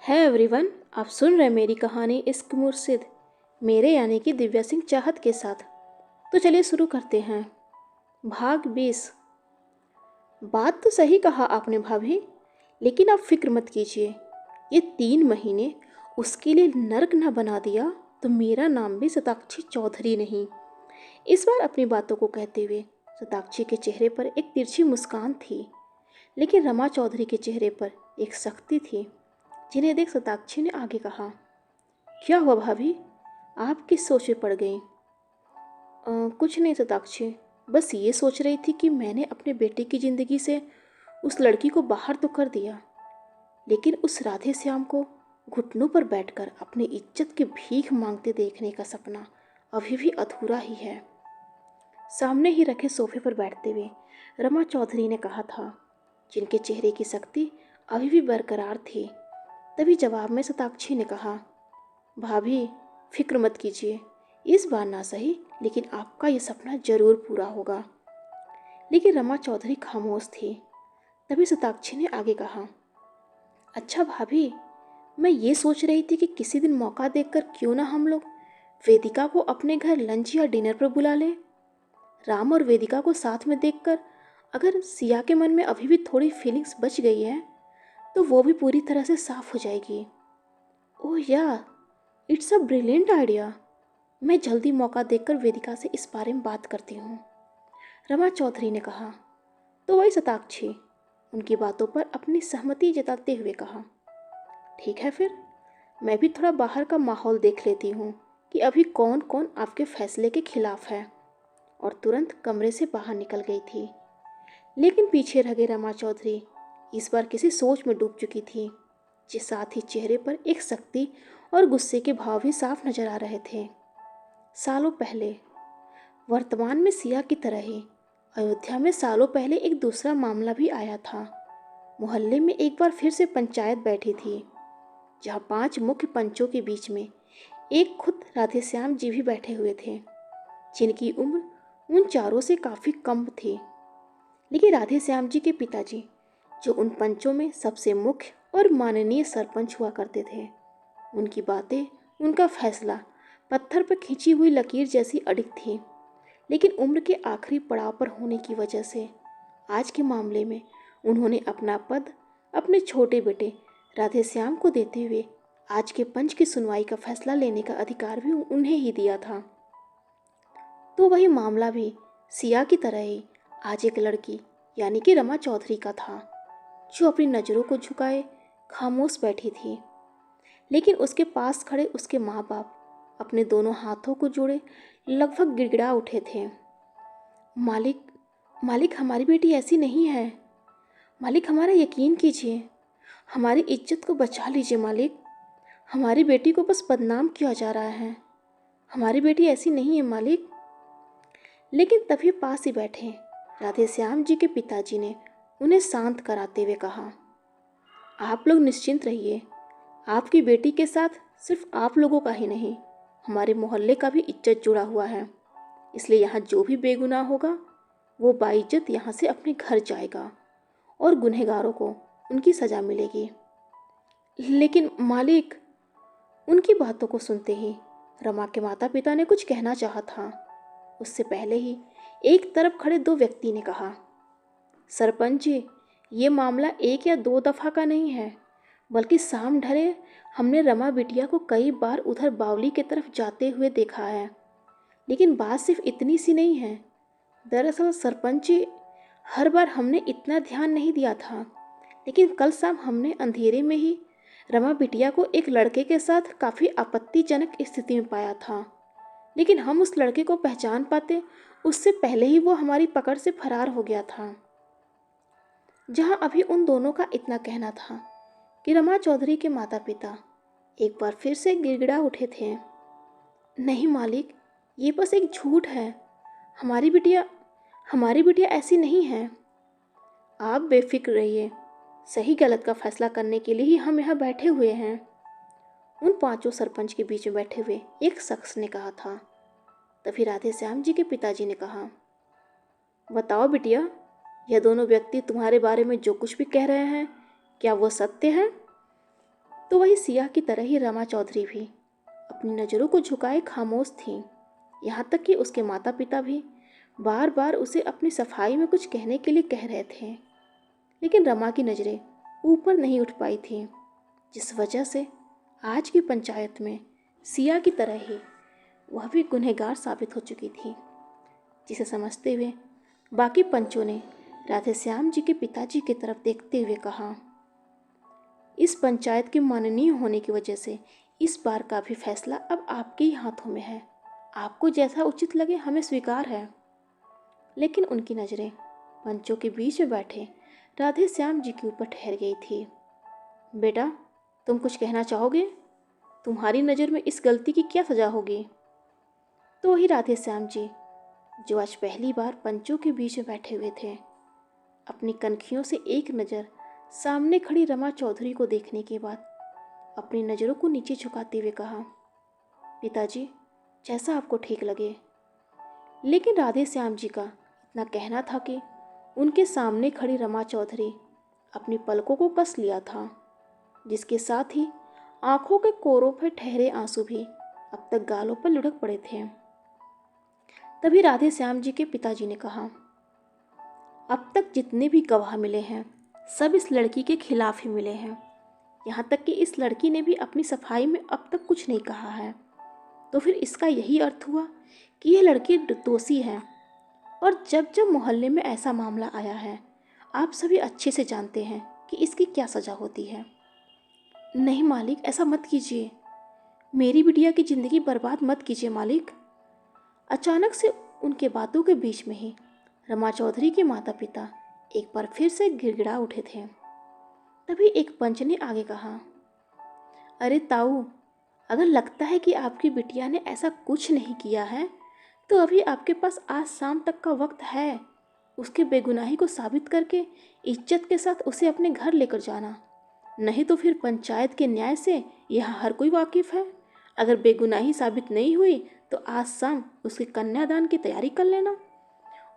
है एवरीवन, आप सुन रहे हैं मेरी कहानी इश्क मुर्शिद, मेरे यानी कि दिव्या सिंह चाहत के साथ। तो चलिए शुरू करते हैं। भाग 20। बात तो सही कहा आपने भाभी, लेकिन आप फिक्र मत कीजिए। ये 3 महीने उसके लिए नर्क ना बना दिया तो मेरा नाम भी शताक्षी चौधरी नहीं। इस बार अपनी बातों को कहते हुए शताक्षी के चेहरे पर एक तिरछी मुस्कान थी, लेकिन रमा चौधरी के चेहरे पर एक सख्ती थी, जिन्हें देख शताक्षी ने आगे कहा, क्या हुआ भाभी, आप किस सोच में पड़ गई? कुछ नहीं शताक्षी, बस ये सोच रही थी कि मैंने अपने बेटे की ज़िंदगी से उस लड़की को बाहर तो कर दिया, लेकिन उस राधे श्याम को घुटनों पर बैठकर अपनी इज्जत की भीख मांगते देखने का सपना अभी भी अधूरा ही है। सामने ही रखे सोफे पर बैठते हुए रमा चौधरी ने कहा था, जिनके चेहरे की शक्ति अभी भी बरकरार थी। तभी जवाब में शताक्षी ने कहा, भाभी फिक्र मत कीजिए, इस बार ना सही लेकिन आपका ये सपना जरूर पूरा होगा। लेकिन रमा चौधरी खामोश थी। तभी शताक्षी ने आगे कहा, अच्छा भाभी, मैं ये सोच रही थी कि किसी दिन मौका देखकर क्यों ना हम लोग वेदिका को अपने घर लंच या डिनर पर बुला लें। राम और वेदिका को साथ में देखकर अगर सिया के मन में अभी भी थोड़ी फीलिंग्स बच गई है तो वो भी पूरी तरह से साफ हो जाएगी। ओह या, इट्स अ ब्रिलियंट आइडिया। मैं जल्दी मौका देखकर वेदिका से इस बारे में बात करती हूँ, रमा चौधरी ने कहा। तो वही शताक्षी उनकी बातों पर अपनी सहमति जताते हुए कहा, ठीक है फिर, मैं भी थोड़ा बाहर का माहौल देख लेती हूँ कि अभी कौन कौन आपके फैसले के खिलाफ है। और तुरंत कमरे से बाहर निकल गई थी। लेकिन पीछे रह गई रमा चौधरी इस बार किसी सोच में डूब चुकी थी, जिस साथ ही चेहरे पर एक सख्ती और गुस्से के भाव भी साफ नजर आ रहे थे। सालों पहले, वर्तमान में सिया की तरह ही अयोध्या में सालों पहले एक दूसरा मामला भी आया था। मोहल्ले में एक बार फिर से पंचायत बैठी थी, जहां 5 मुख्य पंचों के बीच में एक खुद राधेश्याम जी भी बैठे हुए थे, जिनकी उम्र उन चारों से काफ़ी कम थी। लेकिन राधेश्याम जी के पिताजी, जो उन पंचों में सबसे मुख्य और माननीय सरपंच हुआ करते थे, उनकी बातें, उनका फैसला पत्थर पर खींची हुई लकीर जैसी अडिग थी। लेकिन उम्र के आखिरी पड़ाव पर होने की वजह से आज के मामले में उन्होंने अपना पद अपने छोटे बेटे राधेश्याम को देते हुए आज के पंच की सुनवाई का फैसला लेने का अधिकार भी उन्हें ही दिया था। तो वही मामला भी सिया की तरह ही आज एक लड़की यानी कि रमा चौधरी का था, जो अपनी नज़रों को झुकाए खामोश बैठी थी। लेकिन उसके पास खड़े उसके माँ बाप अपने दोनों हाथों को जोड़े लगभग गिड़गिड़ा उठे थे। मालिक, मालिक हमारी बेटी ऐसी नहीं है। मालिक हमारा यकीन कीजिए, हमारी इज्जत को बचा लीजिए मालिक। हमारी बेटी को बस बदनाम किया जा रहा है। हमारी बेटी ऐसी नहीं है मालिक। लेकिन तभी पास ही बैठे राधेश्याम जी के पिताजी ने उन्हें शांत कराते हुए कहा, आप लोग निश्चिंत रहिए, आपकी बेटी के साथ सिर्फ आप लोगों का ही नहीं, हमारे मोहल्ले का भी इज्जत जुड़ा हुआ है। इसलिए यहाँ जो भी बेगुनाह होगा वो बाइज्जत यहाँ से अपने घर जाएगा और गुनहगारों को उनकी सज़ा मिलेगी। लेकिन मालिक, उनकी बातों को सुनते ही रमा के माता पिता ने कुछ कहना चाहा था, उससे पहले ही एक तरफ खड़े 2 व्यक्ति ने कहा, सरपंच जी, ये मामला 1 या 2 दफ़ा का नहीं है, बल्कि शाम ढले हमने रमा बिटिया को कई बार उधर बावली की तरफ जाते हुए देखा है। लेकिन बात सिर्फ इतनी सी नहीं है। दरअसल सरपंच जी, हर बार हमने इतना ध्यान नहीं दिया था, लेकिन कल शाम हमने अंधेरे में ही रमा बिटिया को एक लड़के के साथ काफ़ी आपत्तिजनक स्थिति में पाया था। लेकिन हम उस लड़के को पहचान पाते उससे पहले ही वो हमारी पकड़ से फरार हो गया था। जहां अभी उन दोनों का इतना कहना था कि रमा चौधरी के माता पिता एक बार फिर से गिड़गिड़ा उठे थे, नहीं मालिक, ये बस एक झूठ है। हमारी बिटिया ऐसी नहीं है। आप बेफिक्र रहिए, सही गलत का फैसला करने के लिए ही हम यहाँ बैठे हुए हैं। उन 5 सरपंच के बीच में बैठे हुए एक शख्स ने कहा था। तभी राधेश्याम जी के पिताजी ने कहा, बताओ बिटिया, यह दोनों व्यक्ति तुम्हारे बारे में जो कुछ भी कह रहे हैं, क्या वो सत्य है? तो तो वही सिया की तरह ही रमा चौधरी भी अपनी नज़रों को झुकाए खामोश थीं। यहाँ तक कि उसके माता पिता भी बार बार उसे अपनी सफाई में कुछ कहने के लिए कह रहे थे, लेकिन रमा की नज़रें ऊपर नहीं उठ पाई थीं, जिस वजह से आज की पंचायत में सिया की तरह ही वह भी गुनहगार साबित हो चुकी थी। जिसे समझते हुए बाकी पंचों ने राधेश्याम जी के पिताजी की तरफ देखते हुए कहा, इस पंचायत के माननीय होने की वजह से इस बार का भी फैसला अब आपके ही हाथों में है। आपको जैसा उचित लगे हमें स्वीकार है। लेकिन उनकी नज़रें पंचों के बीच में बैठे राधेश्याम जी के ऊपर ठहर गई थी। बेटा, तुम कुछ कहना चाहोगे? तुम्हारी नज़र में इस गलती की क्या सज़ा होगी? तो वही राधेश्याम जी, जो आज पहली बार पंचों के बीच में बैठे हुए थे, अपनी कनखियों से एक नज़र सामने खड़ी रमा चौधरी को देखने के बाद अपनी नज़रों को नीचे झुकाते हुए कहा, पिताजी, जैसा आपको ठीक लगे। लेकिन राधेश्याम जी का इतना कहना था कि उनके सामने खड़ी रमा चौधरी अपनी पलकों को कस लिया था, जिसके साथ ही आंखों के कोरों पर ठहरे आंसू भी अब तक गालों पर लुढ़क पड़े थे। तभी राधेश्याम जी के पिताजी ने कहा, अब तक जितने भी गवाह मिले हैं सब इस लड़की के खिलाफ ही मिले हैं। यहाँ तक कि इस लड़की ने भी अपनी सफाई में अब तक कुछ नहीं कहा है। तो फिर इसका यही अर्थ हुआ कि यह लड़की दोषी है। और जब जब मोहल्ले में ऐसा मामला आया है, आप सभी अच्छे से जानते हैं कि इसकी क्या सज़ा होती है। नहीं मालिक, ऐसा मत कीजिए। मेरी बिटिया की ज़िंदगी बर्बाद मत कीजिए मालिक। अचानक से उनके बातों के बीच में ही रमा चौधरी के माता पिता एक बार फिर से गिड़गिड़ा उठे थे। तभी एक पंच ने आगे कहा, अरे ताऊ, अगर लगता है कि आपकी बिटिया ने ऐसा कुछ नहीं किया है तो अभी आपके पास आज शाम तक का वक्त है। उसके बेगुनाही को साबित करके इज्जत के साथ उसे अपने घर लेकर जाना, नहीं तो फिर पंचायत के न्याय से यहाँ हर कोई वाकिफ है। अगर बेगुनाही साबित नहीं हुई तो आज शाम उसके कन्यादान की तैयारी कर लेना।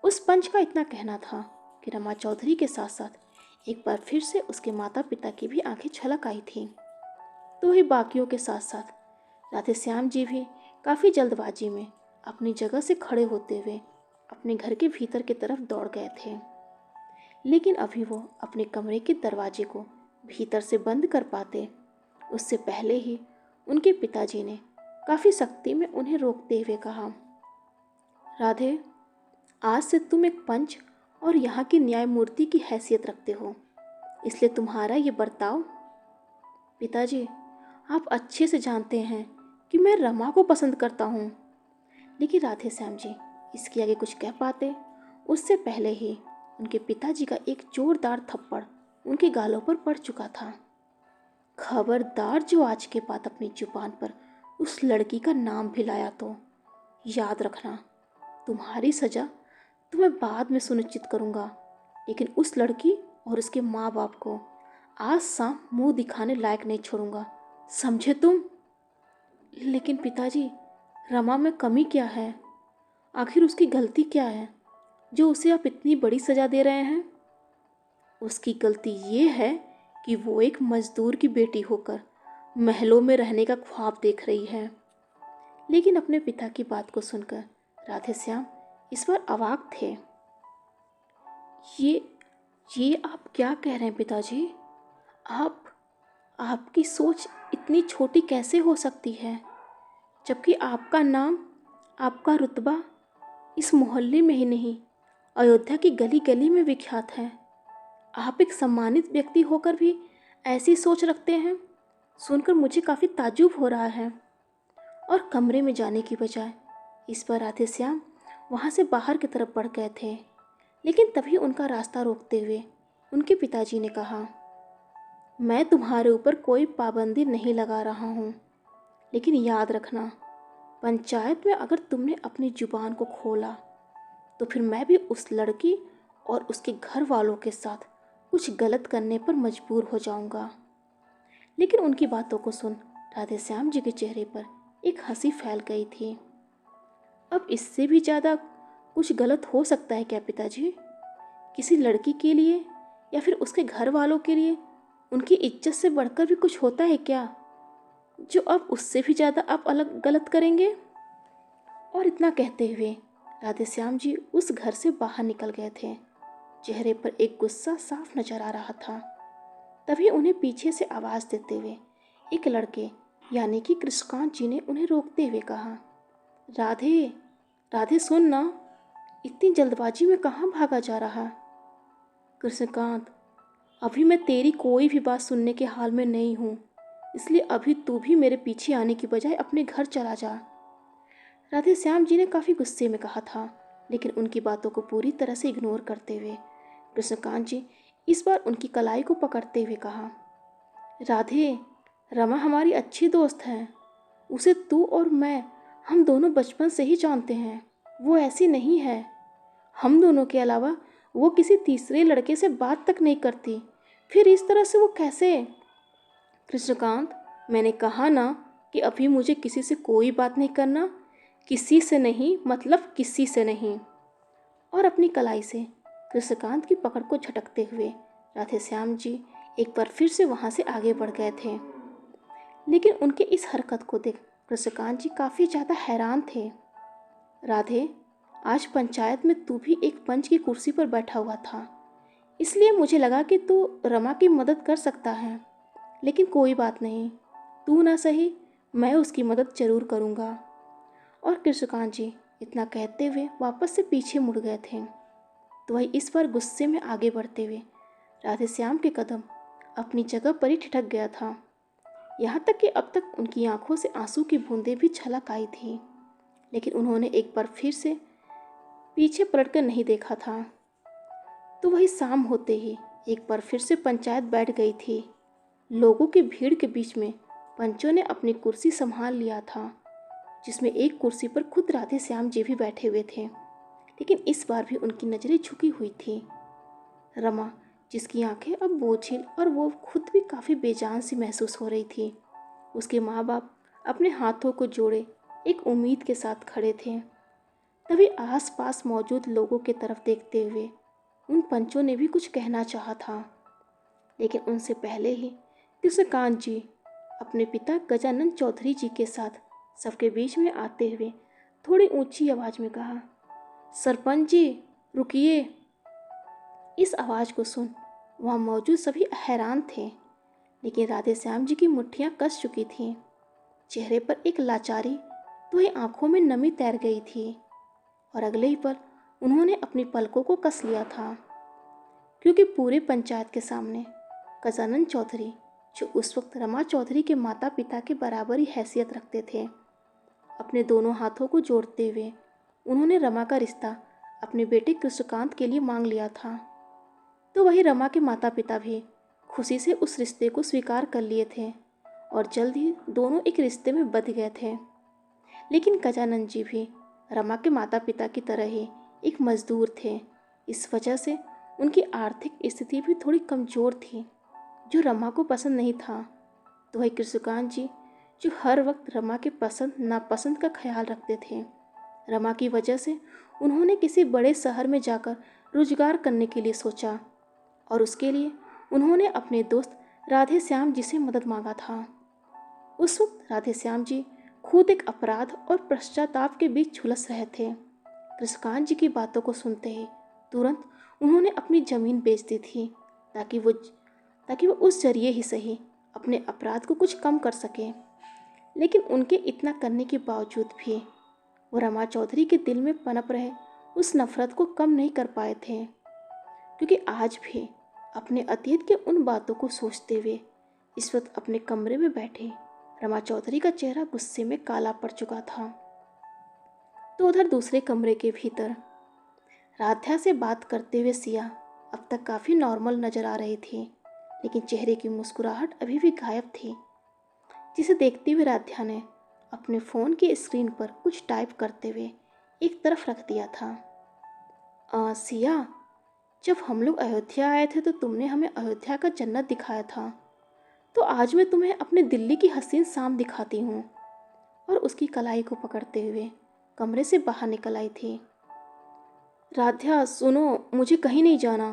उस पंच का इतना कहना था कि रमा चौधरी के साथ साथ एक बार फिर से उसके माता पिता की भी आंखें छलक आई थीं। तो वही बाकियों के साथ साथ राधेश्याम जी भी काफ़ी जल्दबाजी में अपनी जगह से खड़े होते हुए अपने घर के भीतर की तरफ दौड़ गए थे। लेकिन अभी वो अपने कमरे के दरवाजे को भीतर से बंद कर पाते उससे पहले ही उनके पिताजी ने काफ़ी सख्ती में उन्हें रोकते हुए कहा, राधे, आज से तुम एक पंच और यहाँ की न्यायमूर्ति की हैसियत रखते हो, इसलिए तुम्हारा ये बर्ताव। पिताजी, आप अच्छे से जानते हैं कि मैं रमा को पसंद करता हूँ। लेकिन राधेश्याम जी इसके आगे कुछ कह पाते उससे पहले ही उनके पिताजी का एक जोरदार थप्पड़ उनके गालों पर पड़ चुका था। खबरदार जो आज के बाद अपनी जुबान पर उस लड़की का नाम भी लाया तो याद रखना, तुम्हारी सज़ा तो मैं बाद में सुनिश्चित करूँगा, लेकिन उस लड़की और उसके माँ बाप को आज शाम मुंह दिखाने लायक नहीं छोड़ूंगा, समझे तुम? लेकिन पिताजी, रमा में कमी क्या है? आखिर उसकी गलती क्या है जो उसे आप इतनी बड़ी सज़ा दे रहे हैं? उसकी गलती ये है कि वो एक मजदूर की बेटी होकर महलों में रहने का ख्वाब देख रही है। लेकिन अपने पिता की बात को सुनकर राधेश्याम इस बार अवाक थे। ये आप क्या कह रहे हैं पिताजी? आपकी सोच इतनी छोटी कैसे हो सकती है, जबकि आपका नाम, आपका रुतबा इस मोहल्ले में ही नहीं, अयोध्या की गली गली में विख्यात है। आप एक सम्मानित व्यक्ति होकर भी ऐसी सोच रखते हैं, सुनकर मुझे काफ़ी ताज्जुब हो रहा है। और कमरे में जाने की बजाय इस पर राधेश्याम वहाँ से बाहर की तरफ बढ़ गए थे। लेकिन तभी उनका रास्ता रोकते हुए उनके पिताजी ने कहा, मैं तुम्हारे ऊपर कोई पाबंदी नहीं लगा रहा हूँ, लेकिन याद रखना, पंचायत में अगर तुमने अपनी जुबान को खोला तो फिर मैं भी उस लड़की और उसके घर वालों के साथ कुछ गलत करने पर मजबूर हो जाऊंगा। लेकिन उनकी बातों को सुन राधेश्याम जी के चेहरे पर एक हंसी फैल गई थी। अब इससे भी ज़्यादा कुछ गलत हो सकता है क्या पिताजी? किसी लड़की के लिए या फिर उसके घर वालों के लिए उनकी इज्जत से बढ़कर भी कुछ होता है क्या, जो अब उससे भी ज़्यादा आप अलग गलत करेंगे? और इतना कहते हुए राधेश्याम जी उस घर से बाहर निकल गए थे। चेहरे पर एक गुस्सा साफ नजर आ रहा था। तभी उन्हें पीछे से आवाज़ देते हुए एक लड़के यानी कि कृष्णकांत जी ने उन्हें रोकते हुए कहा, राधे, राधे सुन ना, इतनी जल्दबाजी में कहाँ भागा जा रहा? कृष्णकांत, अभी मैं तेरी कोई भी बात सुनने के हाल में नहीं हूँ, इसलिए अभी तू भी मेरे पीछे आने की बजाय अपने घर चला जा। राधे श्याम जी ने काफ़ी गुस्से में कहा था, लेकिन उनकी बातों को पूरी तरह से इग्नोर करते हुए कृष्णकांत जी इस बार उनकी कलाई को पकड़ते हुए कहा, राधे, रमा हमारी अच्छी दोस्त है। उसे तू और मैं, हम दोनों बचपन से ही जानते हैं। वो ऐसी नहीं है। हम दोनों के अलावा वो किसी तीसरे लड़के से बात तक नहीं करती। फिर इस तरह से वो कैसे? कृष्णकांत, मैंने कहा ना कि अभी मुझे किसी से कोई बात नहीं करना। किसी से नहीं मतलब किसी से नहीं। और अपनी कलाई से कृष्णकांत की पकड़ को झटकते हुए राधेश्याम जी एक बार फिर से वहाँ से आगे बढ़ गए थे। लेकिन उनके इस हरकत को देख कृष्णकांत जी काफ़ी ज़्यादा हैरान थे। राधे, आज पंचायत में तू भी एक पंच की कुर्सी पर बैठा हुआ था, इसलिए मुझे लगा कि तू रमा की मदद कर सकता है। लेकिन कोई बात नहीं, तू ना सही, मैं उसकी मदद जरूर करूँगा। और कृष्णकांत जी इतना कहते हुए वापस से पीछे मुड़ गए थे। तो वही इस बार गुस्से में आगे बढ़ते हुए राधेश्याम के कदम अपनी जगह पर ही ठिठक गया था। यहाँ तक कि अब तक उनकी आंखों से आंसू की बूंदें भी छलक आई थी, लेकिन उन्होंने एक बार फिर से पीछे पलटकर नहीं देखा था। तो वही शाम होते ही एक बार फिर से पंचायत बैठ गई थी। लोगों की भीड़ के बीच में पंचों ने अपनी कुर्सी संभाल लिया था, जिसमें एक कुर्सी पर खुद राधेश्याम जी भी बैठे हुए थे। लेकिन इस बार भी उनकी नज़रें झुकी हुई थी। रमा, जिसकी आंखें अब बोझिल और वो खुद भी काफ़ी बेजान सी महसूस हो रही थी। उसके माँ बाप अपने हाथों को जोड़े एक उम्मीद के साथ खड़े थे। तभी आसपास मौजूद लोगों के तरफ देखते हुए उन पंचों ने भी कुछ कहना चाहा था, लेकिन उनसे पहले ही कृष्णकांत जी अपने पिता गजानन चौधरी जी के साथ सबके बीच में आते हुए थोड़ी ऊंची आवाज़ में कहा, सरपंच जी रुकिए। इस आवाज़ को सुन वहाँ मौजूद सभी हैरान थे, लेकिन राधेश्याम जी की मुट्ठियाँ कस चुकी थीं। चेहरे पर एक लाचारी तो ही आंखों में नमी तैर गई थी, और अगले ही पल उन्होंने अपनी पलकों को कस लिया था, क्योंकि पूरे पंचायत के सामने गजानन चौधरी, जो उस वक्त रमा चौधरी के माता पिता के बराबर ही हैसियत रखते थे, अपने दोनों हाथों को जोड़ते हुए उन्होंने रमा का रिश्ता अपने बेटे कृष्णकांत के लिए मांग लिया था। तो वही रमा के माता पिता भी खुशी से उस रिश्ते को स्वीकार कर लिए थे, और जल्द ही दोनों एक रिश्ते में बंध गए थे। लेकिन गजानन जी भी रमा के माता पिता की तरह ही एक मजदूर थे। इस वजह से उनकी आर्थिक स्थिति भी थोड़ी कमज़ोर थी, जो रमा को पसंद नहीं था। तो वही कृष्णकांत जी, जो हर वक्त रमा के पसंद नापसंद का ख्याल रखते थे, रमा की वजह से उन्होंने किसी बड़े शहर में जाकर रोजगार करने के लिए सोचा, और उसके लिए उन्होंने अपने दोस्त राधेश्याम जी से मदद मांगा था। उस वक्त राधेश्याम जी खुद एक अपराध और पश्चाताप के बीच झुलस रहे थे। कृष्णकांत जी की बातों को सुनते ही तुरंत उन्होंने अपनी ज़मीन बेच दी थी, ताकि वो उस जरिए ही सही अपने अपराध को कुछ कम कर सके। लेकिन उनके इतना करने के बावजूद भी वो रमा चौधरी के दिल में पनप रहे उस नफरत को कम नहीं कर पाए थे, क्योंकि आज भी अपने अतीत के उन बातों को सोचते हुए इस वक्त अपने कमरे में बैठे रमा चौधरी का चेहरा गुस्से में काला पड़ चुका था। तो उधर दूसरे कमरे के भीतर राध्या से बात करते हुए सिया अब तक काफ़ी नॉर्मल नजर आ रही थी, लेकिन चेहरे की मुस्कुराहट अभी भी गायब थी, जिसे देखते हुए राध्या ने अपने फ़ोन की स्क्रीन पर कुछ टाइप करते हुए एक तरफ रख दिया था। सिया, जब हम लोग अयोध्या आए थे तो तुमने हमें अयोध्या का जन्नत दिखाया था, तो आज मैं तुम्हें अपने दिल्ली की हसीन शाम दिखाती हूँ। और उसकी कलाई को पकड़ते हुए कमरे से बाहर निकल आई थी। राध्या सुनो, मुझे कहीं नहीं जाना।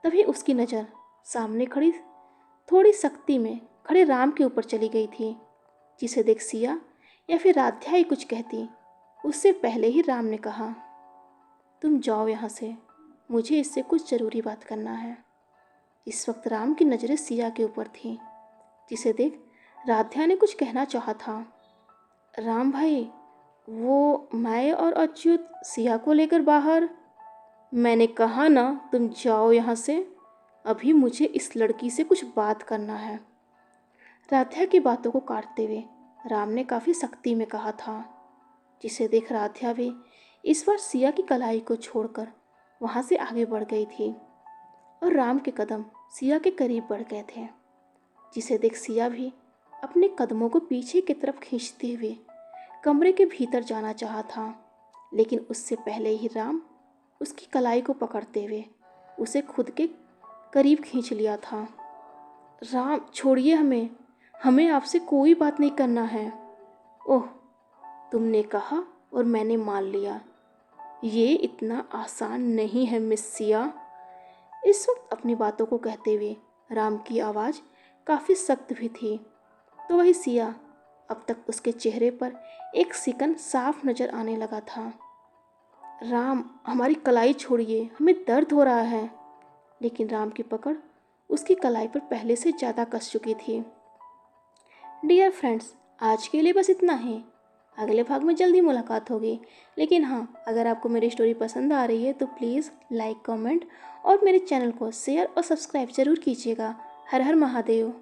तभी उसकी नज़र सामने खड़ी थोड़ी सख्ती में खड़े राम के ऊपर चली गई थी, जिसे देख सिया या फिर राध्या ही कुछ कहती उससे पहले ही राम ने कहा, तुम जाओ यहाँ से, मुझे इससे कुछ ज़रूरी बात करना है। इस वक्त राम की नज़रें सिया के ऊपर थीं, जिसे देख राध्या ने कुछ कहना चाहा था। राम भाई, वो मैं और अच्युत सिया को लेकर बाहर। मैंने कहा ना तुम जाओ यहाँ से, अभी मुझे इस लड़की से कुछ बात करना है। राध्या की बातों को काटते हुए राम ने काफ़ी सख्ती में कहा था, जिसे देख राध्या भी इस बार सिया की कलाई को छोड़कर वहाँ से आगे बढ़ गई थी और राम के कदम सिया के करीब बढ़ गए थे, जिसे देख सिया भी अपने कदमों को पीछे की तरफ खींचते हुए कमरे के भीतर जाना चाहा था, लेकिन उससे पहले ही राम उसकी कलाई को पकड़ते हुए उसे खुद के करीब खींच लिया था। राम छोड़िए हमें, हमें आपसे कोई बात नहीं करना है। ओह, तुमने कहा और मैंने मान लिया, ये इतना आसान नहीं है मिस सिया। इस वक्त अपनी बातों को कहते हुए राम की आवाज़ काफ़ी सख्त भी थी, तो वही सिया अब तक उसके चेहरे पर एक सिकन साफ नज़र आने लगा था। राम, हमारी कलाई छोड़िए, हमें दर्द हो रहा है। लेकिन राम की पकड़ उसकी कलाई पर पहले से ज़्यादा कस चुकी थी। डियर फ्रेंड्स, आज के लिए बस इतना ही। अगले भाग में जल्दी मुलाकात होगी। लेकिन हाँ, अगर आपको मेरी स्टोरी पसंद आ रही है तो प्लीज़ लाइक, कमेंट और मेरे चैनल को शेयर और सब्सक्राइब ज़रूर कीजिएगा। हर हर महादेव।